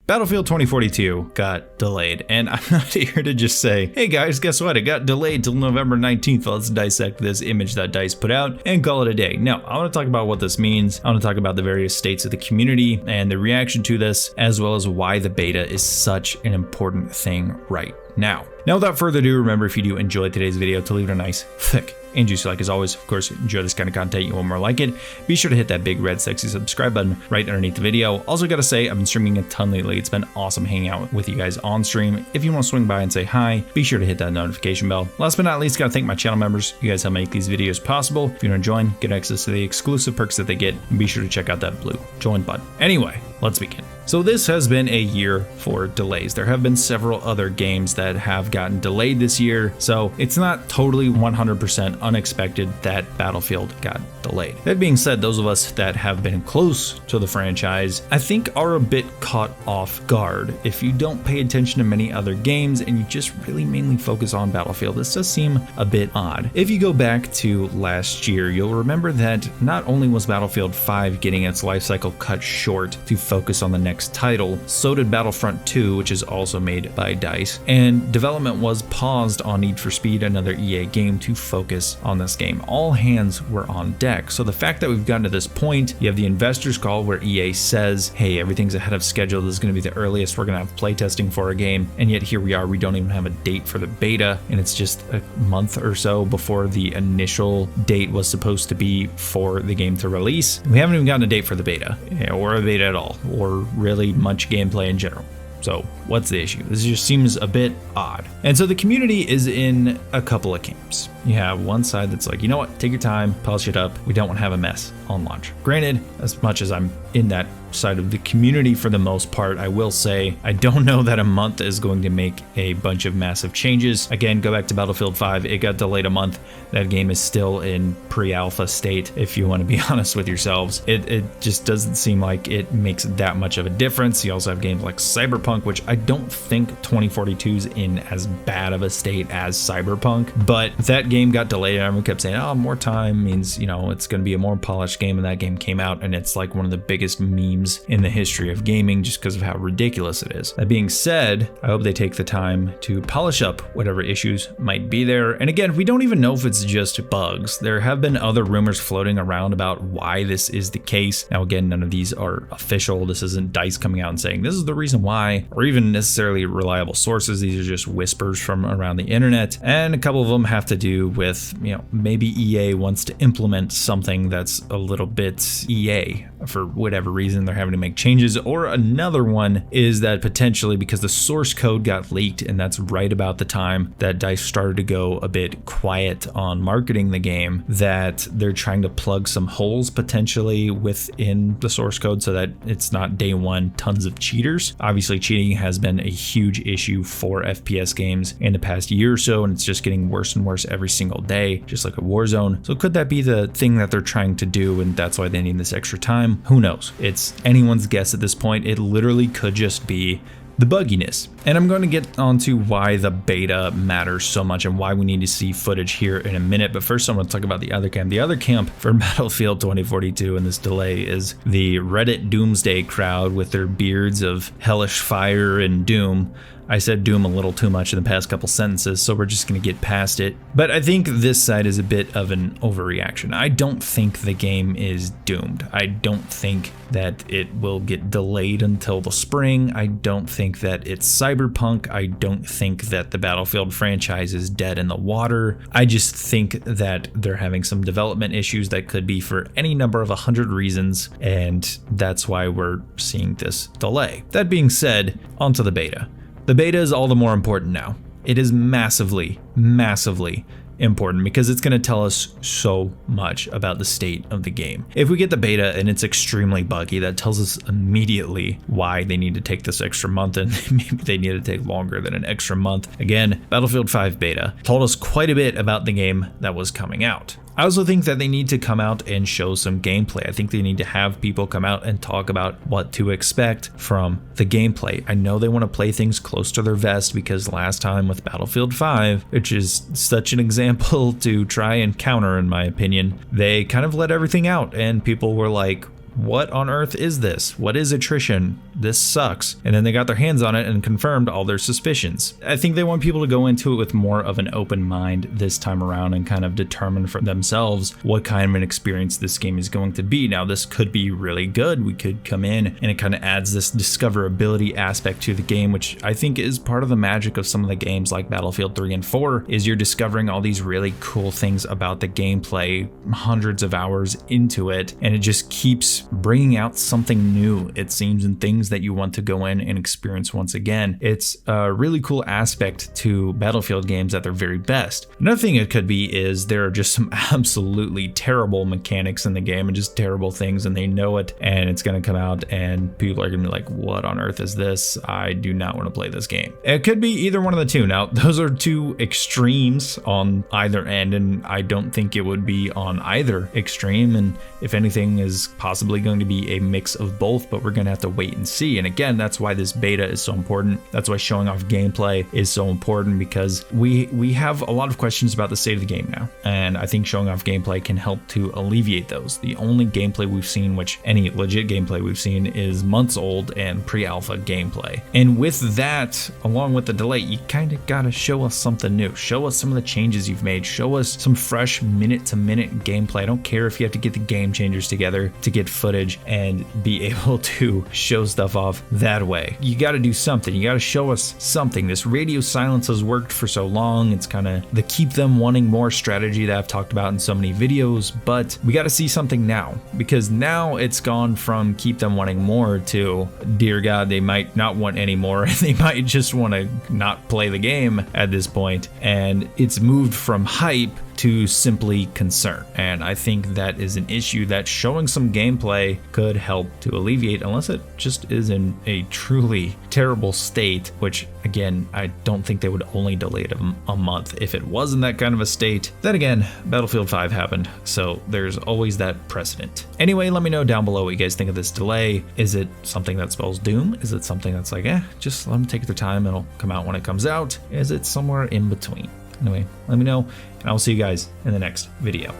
Battlefield 2042 got delayed, and I'm not here to just say, hey guys, guess what? It got delayed till November 19th. Let's dissect this image that DICE put out and call it a day. No, I want to talk about what this means. I want to talk about the various states of the community and the reaction to this, as well as why the beta is such an important thing right now. Now, without further ado, remember, if you do enjoy today's video, to leave it a nice, thick, and juicy like as always. Of course, enjoy this kind of content, you want more like it, be sure to hit that big red sexy subscribe button right underneath the video. Also gotta say, I've been streaming a ton lately. It's been awesome hanging out with you guys on stream. If you want to swing by and say hi, be sure to hit that notification bell. Last but not least, gotta thank my channel members. You guys help make these videos possible. If you want to join, get access to the exclusive perks that they get, and be sure to check out that blue join button. Anyway, let's begin. So this has been a year for delays. There have been several other games that have gotten delayed this year, so it's not totally 100% unexpected that Battlefield got delayed. That being said, those of us that have been close to the franchise, I think, are a bit caught off guard. If you don't pay attention to many other games and you just really mainly focus on Battlefield, this does seem a bit odd. If you go back to last year, you'll remember that not only was Battlefield 5 getting its life cycle cut short to focus on the next title, so did Battlefront 2, which is also made by DICE, and development was paused on Need for Speed, another EA game, to focus on this game. All hands were on deck. So the fact that we've gotten to this point, you have the investors call where EA says, hey, everything's ahead of schedule, this is going to be the earliest we're going to have playtesting for a game, and yet here we are, we don't even have a date for the beta, and it's just a month or so before the initial date was supposed to be for the game to release. We haven't even gotten a date for the beta, or a beta at all, or really much gameplay in general. So what's the issue? This just seems a bit odd. And so the community is in a couple of camps. You have one side that's like, you know what, take your time, polish it up. We don't want to have a mess on launch. Granted, as much as I'm in that side of the community for the most part, I will say I don't know that a month is going to make a bunch of massive changes. Again, go back to Battlefield 5, it got delayed a month. That game is still in pre-alpha state, if you want to be honest with yourselves. It just doesn't seem like it makes that much of a difference. You also have games like Cyberpunk, which I don't think 2042's in as bad of a state as Cyberpunk, but that game got delayed and everyone kept saying, oh, more time means, you know, it's going to be a more polished game, and that game came out and it's like one of the biggest memes in the history of gaming just because of how ridiculous it is. That being said, I hope they take the time to polish up whatever issues might be there. And again, we don't even know if it's just bugs. There have been other rumors floating around about why this is the case. Now again, none of these are official. This isn't DICE coming out and saying this is the reason why, or even necessarily reliable sources. These are just whispers from around the internet, and a couple of them have to do with, you know, maybe EA wants to implement something that's a little bit EA for whatever reason. They're having to make changes, or another one is that potentially because the source code got leaked, and that's right about the time that DICE started to go a bit quiet on marketing the game, that they're trying to plug some holes potentially within the source code so that it's not day one tons of cheaters. Obviously, cheating has been a huge issue for FPS games in the past year or so, and it's just getting worse and worse every single day, just like a Warzone. So could that be the thing that they're trying to do, and that's why they need this extra time? Who knows? It's anyone's guess at this point. It literally could just be the bugginess. And I'm going to get onto why the beta matters so much and why we need to see footage here in a minute. But first, I'm going to talk about the other camp. The other camp for Battlefield 2042 and this delay is the Reddit Doomsday crowd with their beards of hellish fire and doom. I said doom a little too much in the past couple sentences, so we're just going to get past it. But I think this side is a bit of an overreaction. I don't think the game is doomed. I don't think that it will get delayed until the spring. I don't think that it's Cyberpunk. I don't think that the Battlefield franchise is dead in the water. I just think that they're having some development issues that could be for any number of 100 reasons, and that's why we're seeing this delay. That being said, onto the beta. The beta is all the more important now. It is massively, massively important because it's going to tell us so much about the state of the game. If we get the beta and it's extremely buggy, that tells us immediately why they need to take this extra month, and maybe they need to take longer than an extra month. Again, Battlefield 5 beta told us quite a bit about the game that was coming out. I also think that they need to come out and show some gameplay. I think they need to have people come out and talk about what to expect from the gameplay. I know they want to play things close to their vest because last time with Battlefield 5, which is such an example to try and counter in my opinion, they kind of let everything out and people were like, what on earth is this? What is attrition? this sucks. And then they got their hands on it and confirmed all their suspicions. I think they want people to go into it with more of an open mind this time around and kind of determine for themselves what kind of an experience this game is going to be. Now, this could be really good. We could come in and it kind of adds this discoverability aspect to the game, which I think is part of the magic of some of the games like Battlefield 3 and 4, is you're discovering all these really cool things about the gameplay hundreds of hours into it, and it just keeps bringing out something new, it seems, and things that you want to go in and experience once again. It's a really cool aspect to Battlefield games at their very best. Another thing it could be is there are just some absolutely terrible mechanics in the game and just terrible things, and they know it, and it's going to come out and people are going to be like, what on earth is this? I do not want to play this game. It could be either one of the two. Now, those are two extremes on either end, and I don't think it would be on either extreme, and if anything is possibly going to be a mix of both, but we're going to have to wait and see. And again, that's why this beta is so important. That's why showing off gameplay is so important, because we have a lot of questions about the state of the game now, and I think showing off gameplay can help to alleviate those. The only gameplay we've seen, which any legit gameplay we've seen, is months old and pre-alpha gameplay. And with that, along with the delay, you kind of gotta show us something new. Show us some of the changes you've made. Show us some fresh minute-to-minute gameplay. I don't care if you have to get the game changers together to get footage and be able to show stuff off that way. You gotta do something. You gotta show us something. This radio silence has worked for so long. It's kind of the keep them wanting more strategy that I've talked about in so many videos, but we gotta see something now, because now it's gone from keep them wanting more to, dear God, they might not want any more. They might just want to not play the game at this point, and it's moved from hype to simply concern. And I think that is an issue that showing some gameplay could help to alleviate, unless it just is in a truly terrible state, which again, I don't think they would only delay it a month if it was in that kind of a state. Then again, Battlefield 5 happened, so there's always that precedent. Anyway, let me know down below what you guys think of this delay. Is it something that spells doom? Is it something that's like, just let them take their time, it'll come out when it comes out? Is it somewhere in between? Anyway, let me know, and I'll see you guys in the next video.